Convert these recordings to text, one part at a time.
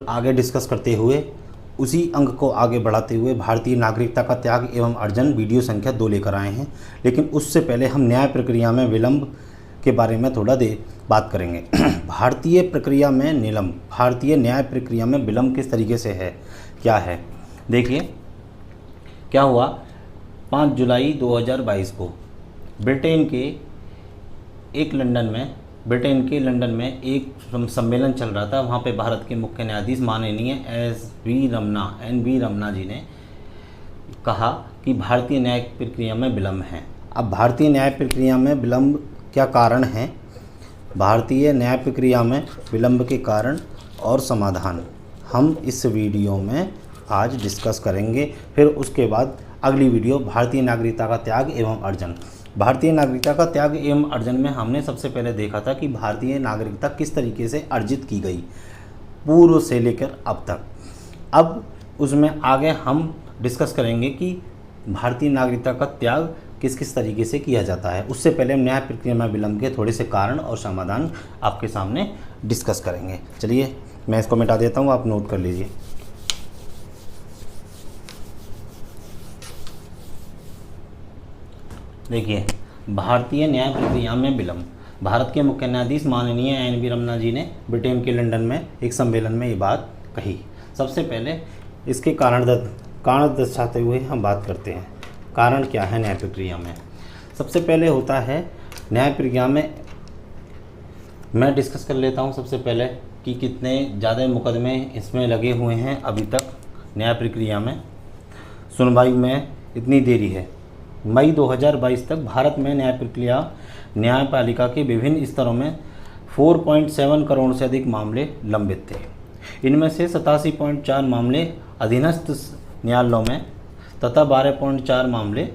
आगे डिस्कस करते हुए उसी अंक को आगे बढ़ाते हुए भारतीय नागरिकता का त्याग एवं अर्जन वीडियो संख्या 2 लेकर आए हैं। लेकिन उससे पहले हम न्याय प्रक्रिया में विलंब के बारे में थोड़ा बात करेंगे। भारतीय न्याय प्रक्रिया में विलंब किस तरीके से है, क्या है, देखिए क्या हुआ। 5 जुलाई 2022 को ब्रिटेन के लंदन में एक सम्मेलन चल रहा था। वहाँ पे भारत के मुख्य न्यायाधीश माननीय एन वी रमना जी ने कहा कि भारतीय न्याय प्रक्रिया में विलंब है। अब भारतीय न्याय प्रक्रिया में विलंब क्या कारण है, भारतीय न्याय प्रक्रिया में विलंब के कारण और समाधान हम इस वीडियो में आज डिस्कस करेंगे। फिर उसके बाद अगली वीडियो भारतीय नागरिकता का त्याग एवं अर्जन। भारतीय नागरिकता का त्याग एवं अर्जन में हमने सबसे पहले देखा था कि भारतीय नागरिकता किस तरीके से अर्जित की गई पूर्व से लेकर अब तक। अब उसमें आगे हम डिस्कस करेंगे कि भारतीय नागरिकता का त्याग किस किस तरीके से किया जाता है। उससे पहले हम न्याय प्रक्रिया में विलंब के थोड़े से कारण और समाधान आपके सामने डिस्कस करेंगे। चलिए मैं इसको मिटा देता हूँ, आप नोट कर लीजिए। देखिए भारतीय न्याय प्रक्रिया में विलंब। भारत के मुख्य न्यायाधीश माननीय एन वी रमना जी ने ब्रिटेन के लंदन में एक सम्मेलन में ये बात कही। सबसे पहले इसके कारण दर्शाते हुए हम बात करते हैं। कारण क्या है न्याय प्रक्रिया में। सबसे पहले होता है न्याय प्रक्रिया में, मैं डिस्कस कर लेता हूँ सबसे पहले कि कितने ज़्यादा मुकदमे इसमें लगे हुए हैं अभी तक। न्याय प्रक्रिया में सुनवाई में इतनी देरी है। मई 2022 तक भारत में न्यायपालिका के विभिन्न स्तरों में 4.7 करोड़ से अधिक मामले लंबित थे। इनमें से 87.4 मामले अधीनस्थ न्यायालयों में तथा 12.4 मामले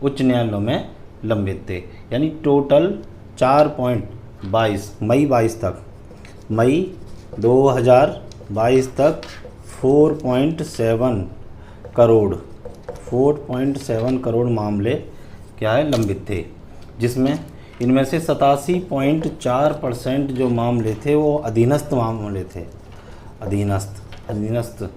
उच्च न्यायालयों में लंबित थे। यानी टोटल 4.22 मई 2022 तक 4.7 करोड़ मामले क्या है लंबित थे, जिसमें इनमें से 87.4% जो मामले थे वो अधीनस्थ मामले थे, अधीनस्थ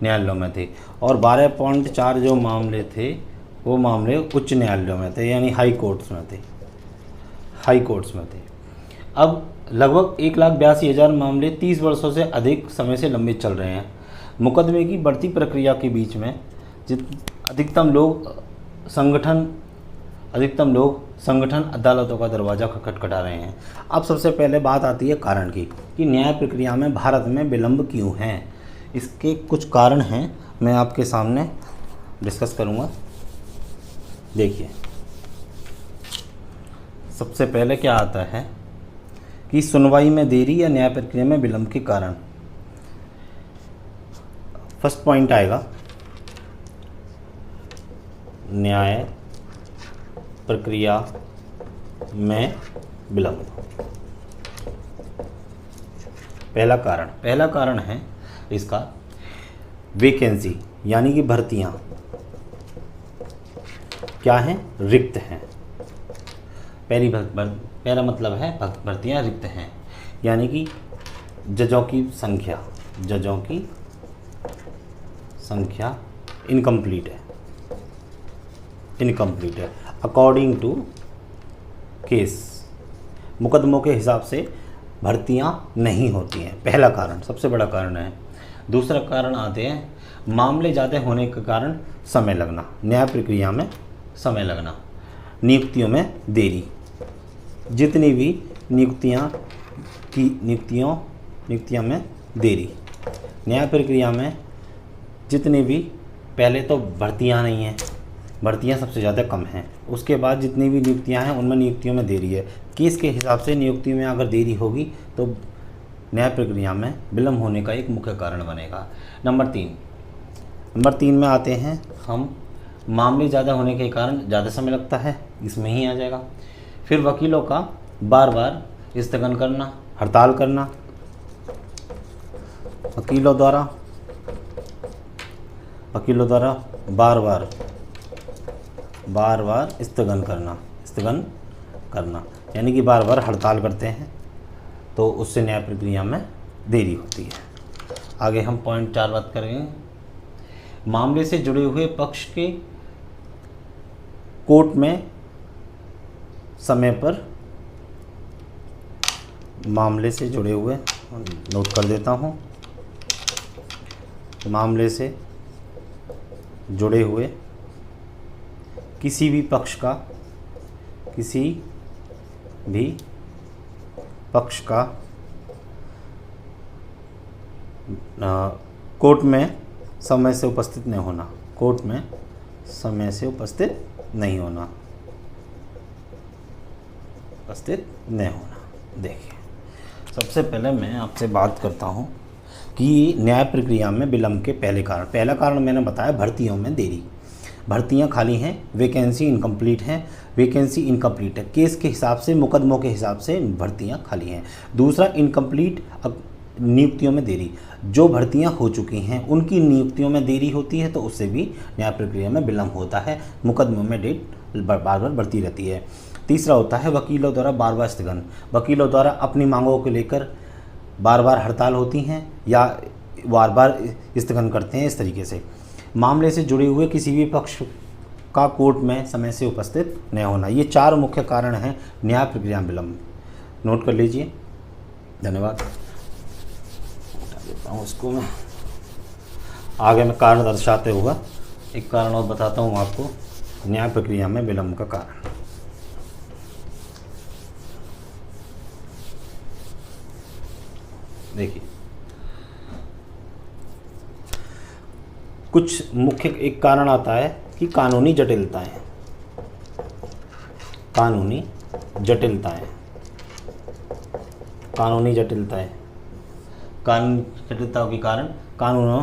न्यायालयों में थे, और 12.4 जो मामले थे वो मामले उच्च न्यायालयों में थे, यानी हाई कोर्ट्स में थे। अब लगभग 1,82,000 मामले 30 वर्षों से अधिक समय से लंबित चल रहे हैं। मुकदमे की बढ़ती प्रक्रिया के बीच में अधिकतम लोग संगठन अदालतों का दरवाज़ा खटखटा रहे हैं। अब सबसे पहले बात आती है कारण की कि न्याय प्रक्रिया में भारत में विलंब क्यों है। इसके कुछ कारण हैं, मैं आपके सामने डिस्कस करूंगा। देखिए सबसे पहले क्या आता है कि सुनवाई में देरी या न्याय प्रक्रिया में विलंब के कारण। फर्स्ट पॉइंट आएगा न्याय प्रक्रिया में विलंब। पहला कारण है इसका वैकेंसी, यानी कि भर्तियां क्या हैं, रिक्त हैं। पहला मतलब है भर्तियां रिक्त हैं, यानी कि जजों की संख्या इनकम्प्लीट है अकॉर्डिंग टू केस। मुकदमों के हिसाब से भर्तियां नहीं होती हैं, पहला कारण, सबसे बड़ा कारण है। दूसरा कारण आते हैं मामले ज़्यादा होने के कारण समय लगना, न्याय प्रक्रिया में समय लगना, नियुक्तियों में देरी। जितनी भी नियुक्तियां में देरी, न्याय प्रक्रिया में जितनी भी, पहले तो भर्तियां नहीं हैं, भर्तियां सबसे ज़्यादा कम हैं। उसके बाद जितनी भी नियुक्तियां हैं उनमें नियुक्तियों में देरी है। केस के हिसाब से नियुक्ति में अगर देरी होगी तो न्याय प्रक्रिया में विलंब होने का एक मुख्य कारण बनेगा। नंबर तीन में आते हैं हम, मामले ज़्यादा होने के कारण ज़्यादा समय लगता है, इसमें ही आ जाएगा। फिर वकीलों का बार बार स्थगन करना, हड़ताल करना, वकीलों द्वारा बार बार स्थगन करना, यानी कि बार बार हड़ताल करते हैं, तो उससे न्याय प्रक्रिया में देरी होती है। आगे हम पॉइंट 4 बात करेंगे। मामले से जुड़े हुए पक्ष के कोर्ट में समय पर, मामले से जुड़े हुए, नोट कर देता हूँ, मामले से जुड़े हुए किसी भी पक्ष का, किसी भी पक्ष का कोर्ट में समय से उपस्थित नहीं होना, कोर्ट में समय से उपस्थित नहीं होना, उपस्थित नहीं होना। देखिए, सबसे पहले मैं आपसे बात करता हूं कि न्याय प्रक्रिया में विलंब के पहला कारण मैंने बताया भर्तियों में देरी। भर्तियां खाली हैं, वैकेंसी इनकम्प्लीट हैं, वैकेंसी इनकम्प्लीट है, केस के हिसाब से, मुकदमों के हिसाब से भर्तियां खाली हैं। दूसरा, इनकम्प्लीट नियुक्तियों में देरी, जो भर्तियां हो चुकी हैं उनकी नियुक्तियों में देरी होती है तो उससे भी न्याय प्रक्रिया में विलंब होता है, मुकदमों में डेट बार बार बढ़ती रहती है। तीसरा होता है वकीलों द्वारा बार बार स्थगन, वकीलों द्वारा अपनी मांगों को लेकर बार बार हड़ताल होती हैं या बार बार स्थगन करते हैं। इस तरीके से मामले से जुड़े हुए किसी भी पक्ष का कोर्ट में समय से उपस्थित न होना, ये 4 मुख्य कारण हैं न्याय प्रक्रिया में विलंब। नोट कर लीजिए। धन्यवाद। देता हूँ इसको मैं आगे मैं कारण दर्शाते हुआ एक कारण और बताता हूँ आपको न्याय प्रक्रिया में विलंब का कारण। देखिए, कुछ मुख्य एक कारण आता है कि कानूनी जटिलताएं, कानूनी जटिलताएं, कानूनी जटिलताएं, कानूनी जटिलताओं के कारण, कानूनों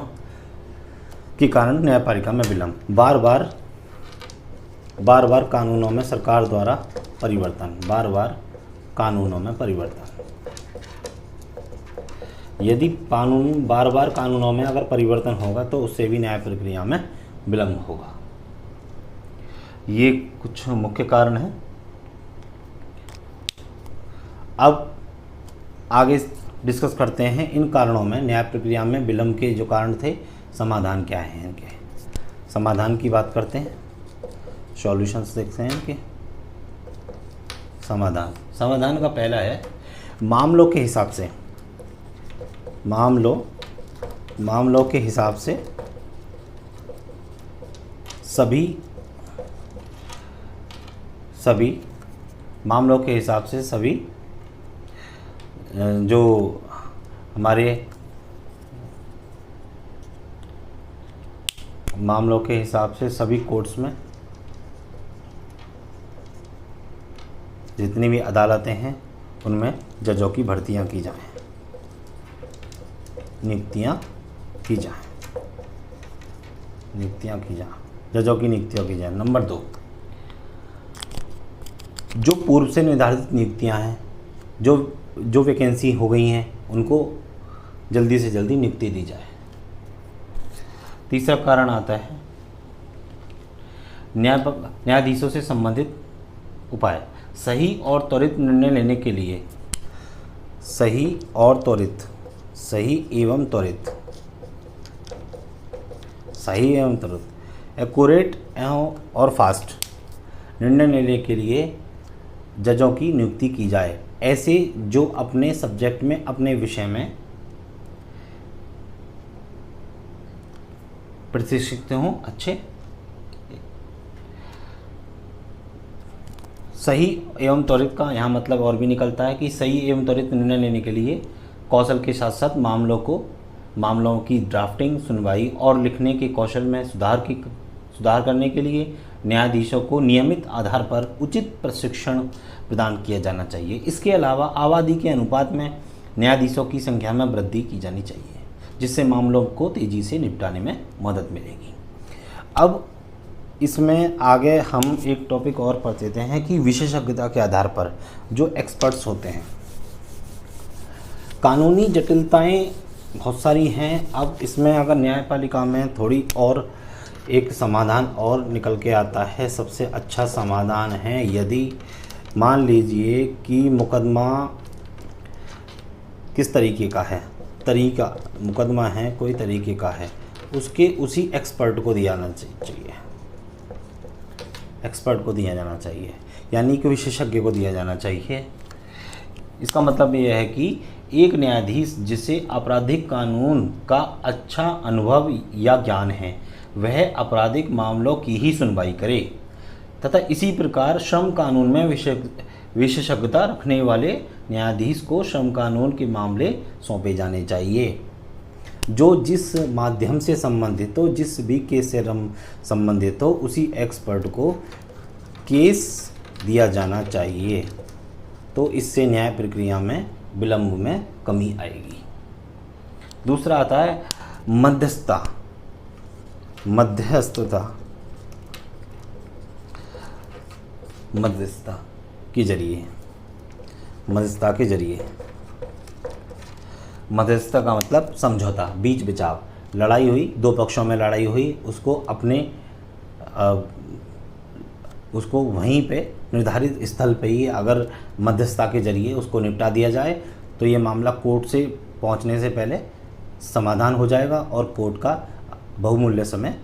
के कारण न्यायपालिका में विलंब। बार बार कानूनों में सरकार द्वारा परिवर्तन, बार बार कानूनों में परिवर्तन। यदि कानून बार बार कानूनों में अगर परिवर्तन होगा तो उससे भी न्याय प्रक्रिया में विलंब होगा। ये कुछ मुख्य कारण हैं। अब आगे डिस्कस करते हैं इन कारणों में, न्याय प्रक्रिया में विलंब के जो कारण थे, समाधान क्या है इनके। समाधान की बात करते हैं, सॉल्यूशंस देखते हैं इनके। समाधान का पहला है मामलों के हिसाब से, मामलों के हिसाब से सभी मामलों के हिसाब से सभी जो हमारे मामलों के हिसाब से सभी कोर्ट्स में जितनी भी अदालतें हैं उनमें जजों की भर्तियां की जाएं, नियुक्तियां की जाएं, जजों की नियुक्तियां की जाएं। नंबर 2, जो पूर्व से निर्धारित नियुक्तियां हैं, जो वैकेंसी हो गई हैं, उनको जल्दी से जल्दी नियुक्ति दी जाए। तीसरा कारण आता है न्यायाधीशों से संबंधित उपाय, सही और त्वरित निर्णय लेने के लिए, सही एवं त्वरित, एक्यूरेट और फास्ट निर्णय लेने के लिए जजों की नियुक्ति की जाए, ऐसे जो अपने सब्जेक्ट में, अपने विषय में प्रशिक्षित हों, अच्छे। सही एवं त्वरित का यहाँ मतलब और भी निकलता है कि सही एवं त्वरित निर्णय लेने के लिए कौशल के साथ साथ मामलों की ड्राफ्टिंग, सुनवाई और लिखने के कौशल में सुधार करने के लिए न्यायाधीशों को नियमित आधार पर उचित प्रशिक्षण प्रदान किया जाना चाहिए। इसके अलावा आबादी के अनुपात में न्यायाधीशों की संख्या में वृद्धि की जानी चाहिए, जिससे मामलों को तेज़ी से निपटाने में मदद मिलेगी। अब इसमें आगे हम एक टॉपिक और पढ़ लेते हैं कि विशेषज्ञता के आधार पर जो एक्सपर्ट्स होते हैं, कानूनी जटिलताएं बहुत सारी हैं। अब इसमें अगर न्यायपालिका में थोड़ी और एक समाधान और निकल के आता है, सबसे अच्छा समाधान है यदि मान लीजिए कि मुकदमा किस तरीके का है, तरीका मुकदमा है, कोई तरीके का है, उसके उसी एक्सपर्ट को दिया जाना चाहिए, एक्सपर्ट को दिया जाना चाहिए, यानी कि विशेषज्ञ को दिया जाना चाहिए। इसका मतलब यह है कि एक न्यायाधीश जिसे आपराधिक कानून का अच्छा अनुभव या ज्ञान है वह आपराधिक मामलों की ही सुनवाई करे, तथा इसी प्रकार श्रम कानून में विशेषज्ञता रखने वाले न्यायाधीश को श्रम कानून के मामले सौंपे जाने चाहिए। जो जिस माध्यम से संबंधित हो, जिस भी केस से संबंधित हो, उसी एक्सपर्ट को केस दिया जाना चाहिए। तो इससे न्याय प्रक्रिया में विलंब में कमी आएगी। दूसरा आता है मध्यस्थता, मध्यस्थता के जरिए, मध्यस्थता के जरिए। मध्यस्थता का मतलब समझौता, बीच बिचाव। लड़ाई हुई, दो पक्षों में लड़ाई हुई, उसको उसको वहीं पे निर्धारित स्थल पे ही अगर मध्यस्थता के जरिए उसको निपटा दिया जाए तो ये मामला कोर्ट से पहुंचने से पहले समाधान हो जाएगा और कोर्ट का बहुमूल्य समय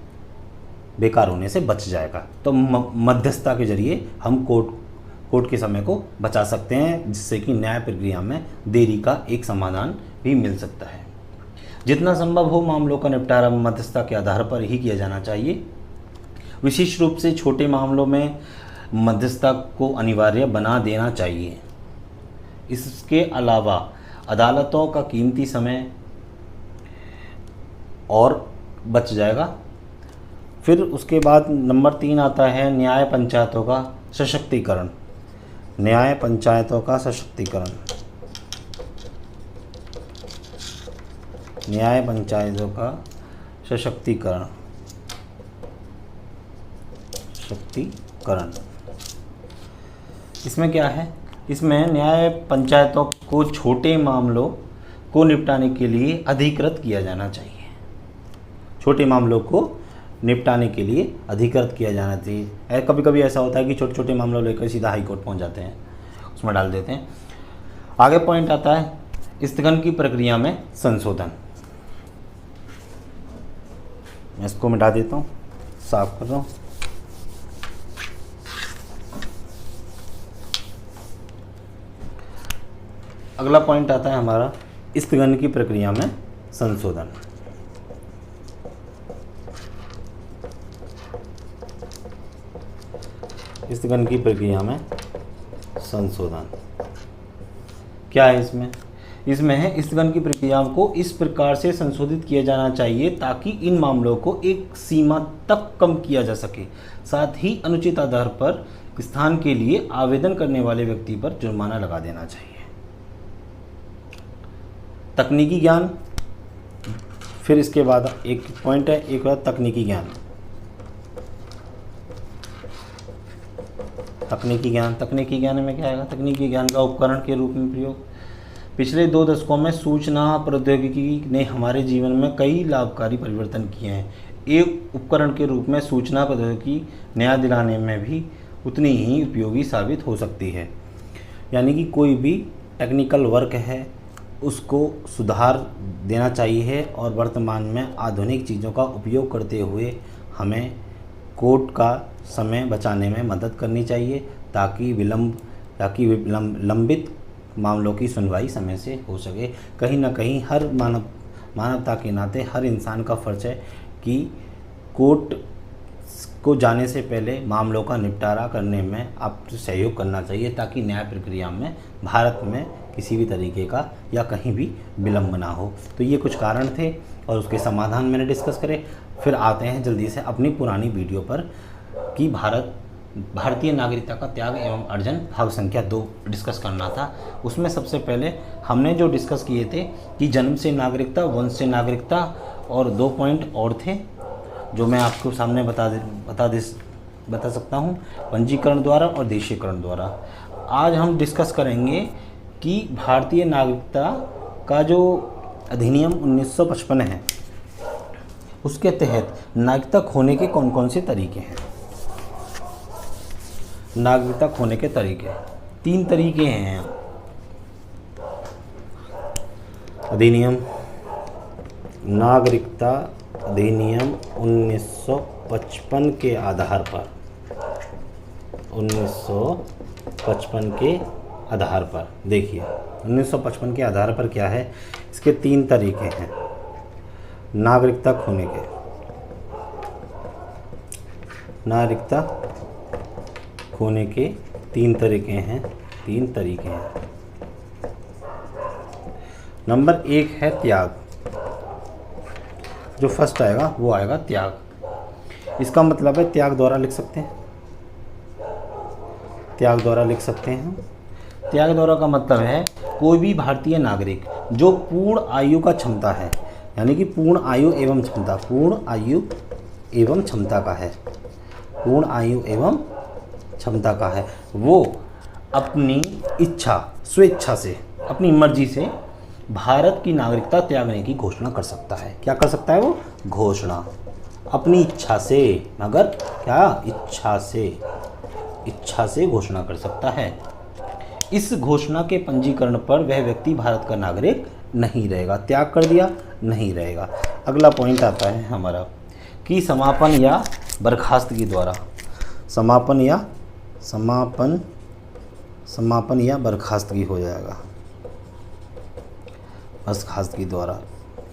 बेकार होने से बच जाएगा। तो मध्यस्थता के जरिए हम कोर्ट के समय को बचा सकते हैं, जिससे कि न्याय प्रक्रिया में देरी का एक समाधान भी मिल सकता है। जितना संभव हो मामलों का निपटारा मध्यस्थता के आधार पर ही किया जाना चाहिए। विशेष रूप से छोटे मामलों में मध्यस्थता को अनिवार्य बना देना चाहिए। इसके अलावा अदालतों का कीमती समय और बच जाएगा। फिर उसके बाद नंबर 3 आता है न्याय पंचायतों का सशक्तिकरण। न्याय पंचायतों का सशक्तिकरण, न्याय पंचायतों का सशक्तिकरण, शक्तिकरण। इसमें क्या है? इसमें न्याय पंचायतों को छोटे मामलों को निपटाने के लिए अधिकृत किया जाना चाहिए। छोटे मामलों को निपटाने के लिए अधिकृत किया जाना चाहिए। कभी कभी ऐसा होता है कि छोटे छोटे मामलों लेकर सीधा हाई कोर्ट पहुंच जाते हैं, उसमें डाल देते हैं। आगे पॉइंट आता है स्थगन की प्रक्रिया में संशोधन। मैं इसको मिटा देता हूँ, साफ कर रहा हूँ। अगला पॉइंट आता है हमारा स्थगन की प्रक्रिया में संशोधन। स्थगन की प्रक्रिया में संशोधन क्या है? इसमें है स्थगन की प्रक्रिया को इस प्रकार से संशोधित किया जाना चाहिए ताकि इन मामलों को एक सीमा तक कम किया जा सके। साथ ही अनुचित आधार पर स्थान के लिए आवेदन करने वाले व्यक्ति पर जुर्माना लगा देना चाहिए। तकनीकी ज्ञान, फिर इसके बाद एक पॉइंट है, एक बार तकनीकी ज्ञान। तकनीकी ज्ञान में क्या आएगा? तकनीकी ज्ञान का उपकरण के रूप में प्रयोग। पिछले 2 दशकों में सूचना प्रौद्योगिकी ने हमारे जीवन में कई लाभकारी परिवर्तन किए हैं। एक उपकरण के रूप में सूचना प्रौद्योगिकी न्याय दिलाने में भी उतनी ही उपयोगी साबित हो सकती है। यानी कि कोई भी टेक्निकल वर्क है उसको सुधार देना चाहिए और वर्तमान में आधुनिक चीज़ों का उपयोग करते हुए हमें कोर्ट का समय बचाने में मदद करनी चाहिए ताकि लंबित मामलों की सुनवाई समय से हो सके। कहीं ना कहीं हर मानवता के नाते हर इंसान का फ़र्ज है कि कोर्ट को जाने से पहले मामलों का निपटारा करने में आपको सहयोग करना चाहिए ताकि न्याय प्रक्रिया में भारत में किसी भी तरीके का या कहीं भी विलम्ब ना हो। तो ये कुछ कारण थे और उसके समाधान मैंने डिस्कस करे। फिर आते हैं जल्दी से अपनी पुरानी वीडियो पर कि भारतीय नागरिकता का त्याग एवं अर्जन भाग संख्या 2 डिस्कस करना था। उसमें सबसे पहले हमने जो डिस्कस किए थे कि जन्म से नागरिकता, वंश से नागरिकता और 2 पॉइंट और थे जो मैं आपको सामने बता सकता हूँ, पंजीकरण द्वारा और देशीकरण द्वारा। आज हम डिस्कस करेंगे कि भारतीय नागरिकता का जो अधिनियम 1955 है उसके तहत नागरिकता खोने के कौन कौन से तरीके हैं। नागरिकता खोने के तरीके 3 तरीके हैं। अधिनियम नागरिकता अधिनियम 1955 के आधार पर 1955 के आधार पर देखिए 1955 के आधार पर क्या है, इसके 3 तरीके हैं नागरिकता खोने के। नागरिकता खोने के 3 तरीके हैं। नंबर 1 है त्याग, जो फर्स्ट आएगा वो आएगा त्याग। इसका मतलब है त्याग द्वारा लिख सकते हैं, त्याग द्वारा लिख सकते हैं। त्याग द्वारा का मतलब है कोई भी भारतीय नागरिक जो पूर्ण आयु का क्षमता है, यानी कि पूर्ण आयु एवं क्षमता, पूर्ण आयु एवं क्षमता का है, पूर्ण आयु एवं क्षमता का है, वो अपनी इच्छा, स्वेच्छा से, अपनी मर्जी से भारत की नागरिकता त्यागने की घोषणा कर सकता है। क्या कर सकता है वो? घोषणा, अपनी इच्छा से, मगर क्या? इच्छा से घोषणा कर सकता है। इस घोषणा के पंजीकरण पर वह व्यक्ति भारत का नागरिक नहीं रहेगा। त्याग कर दिया, नहीं रहेगा। अगला पॉइंट आता है हमारा कि समापन या बर्खास्तगी द्वारा, समापन या बर्खास्तगी हो जाएगा, बर्खास्तगी द्वारा,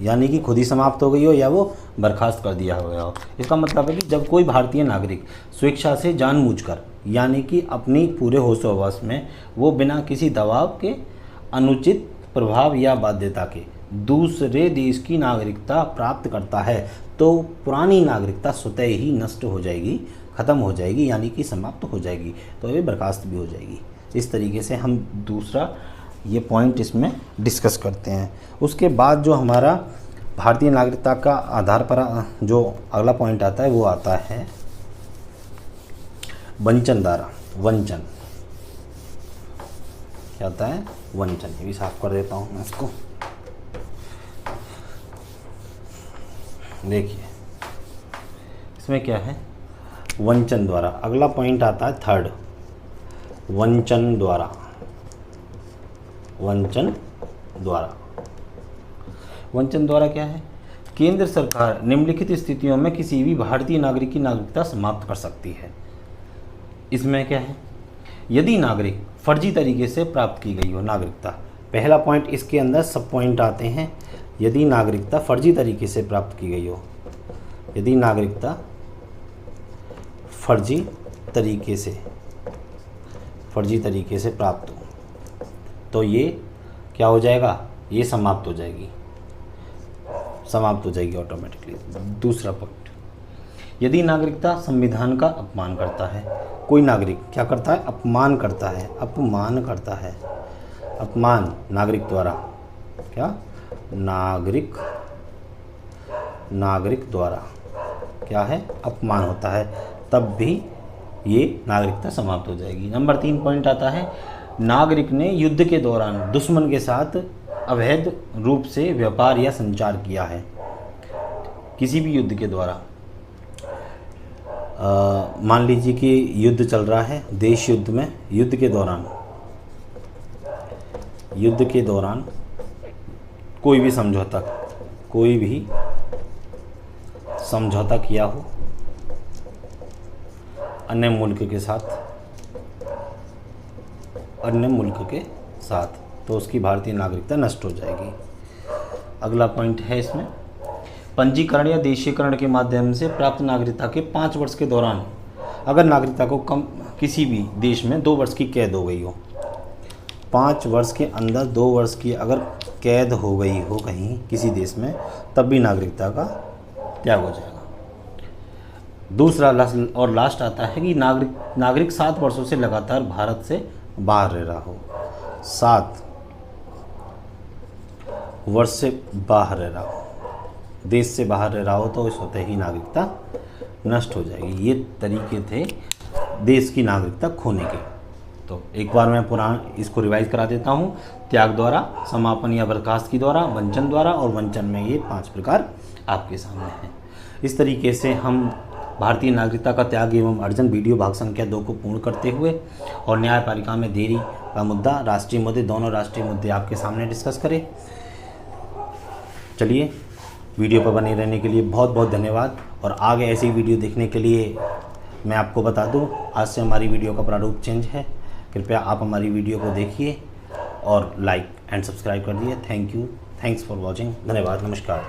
यानी कि खुद ही समाप्त हो गई हो या वो बर्खास्त कर दिया हो गया हो। इसका मतलब है कि जब कोई भारतीय नागरिक स्वेच्छा से जानबूझकर, यानी कि अपनी पूरे होश-ओ-हवास में वो बिना किसी दबाव के, अनुचित प्रभाव या बाध्यता के दूसरे देश की नागरिकता प्राप्त करता है, तो पुरानी नागरिकता स्वतः ही नष्ट हो जाएगी, ख़त्म हो जाएगी, यानी कि समाप्त हो जाएगी, तो ये बर्खास्त भी हो जाएगी। इस तरीके से हम दूसरा ये पॉइंट इसमें डिस्कस करते हैं। उसके बाद जो हमारा भारतीय नागरिकता का आधार पर जो अगला पॉइंट आता है वो आता है वंचन द्वारा। वंचन क्या आता है? वंचन। ये भी साफ कर देता हूँ मैं इसको। देखिए इसमें क्या है? वंचन द्वारा। अगला पॉइंट आता है थर्ड, वंचन द्वारा। वंचन द्वारा, वंचन द्वारा क्या है? केंद्र सरकार निम्नलिखित स्थितियों में किसी भी भारतीय नागरिक की नागरिकता समाप्त कर सकती है। इसमें क्या है? यदि नागरिक फर्जी तरीके से प्राप्त की गई हो नागरिकता। पहला पॉइंट, इसके अंदर सब पॉइंट आते हैं। यदि नागरिकता फर्जी तरीके से प्राप्त की गई हो, यदि नागरिकता फर्जी तरीके से प्राप्त हो, तो ये क्या हो जाएगा? ये समाप्त हो जाएगी, ऑटोमेटिकली। दूसरा पॉइंट, यदि नागरिकता संविधान का अपमान करता है। कोई नागरिक क्या करता है? अपमान करता है। अपमान नागरिक द्वारा, क्या? नागरिक द्वारा क्या है? अपमान होता है, तब भी ये नागरिकता समाप्त हो जाएगी। नंबर 3 पॉइंट आता है, नागरिक ने युद्ध के दौरान दुश्मन के साथ अवैध रूप से व्यापार या संचार किया है। किसी भी युद्ध के द्वारा, मान लीजिए कि युद्ध चल रहा है, देश युद्ध में, युद्ध के दौरान कोई भी समझौता किया हो अन्य मुल्क के साथ, तो उसकी भारतीय नागरिकता नष्ट हो जाएगी। अगला पॉइंट है इसमें, पंजीकरण या देशीकरण के माध्यम से प्राप्त नागरिकता के 5 वर्ष के दौरान अगर नागरिकता को किसी भी देश में 2 वर्ष की कैद हो गई हो, 5 वर्ष के अंदर 2 वर्ष की अगर कैद हो गई हो कहीं किसी देश में, तब भी नागरिकता का त्याग हो जाएगा। दूसरा और लास्ट आता है कि नागरिक 7 वर्षों से लगातार भारत से बाहर रह रहा हो, 7 वर्ष से बाहर रह रहा हो, देश से बाहर रह रहा हो, तो स्वतः ही नागरिकता नष्ट हो जाएगी। ये तरीके थे देश की नागरिकता खोने के। तो एक बार मैं इसको रिवाइज करा देता हूँ। त्याग द्वारा, समापन या बर्खास्तगी द्वारा, वंचन द्वारा, और वंचन में ये 5 प्रकार आपके सामने हैं। इस तरीके से हम भारतीय नागरिकता का त्याग एवं अर्जन वीडियो भाग संख्या 2 को पूर्ण करते हुए और न्यायपालिका में देरी का मुद्दा, राष्ट्रीय मुद्दे, दोनों राष्ट्रीय मुद्दे आपके सामने डिस्कस करें। चलिए वीडियो पर बने रहने के लिए बहुत बहुत धन्यवाद। और आगे ऐसी वीडियो देखने के लिए मैं आपको बता दूं, आज से हमारी वीडियो का प्रारूप चेंज है। कृपया आप हमारी वीडियो को देखिए और लाइक एंड सब्सक्राइब कर दिए। Thank you, thanks for watching. धन्यवाद, नमस्कार।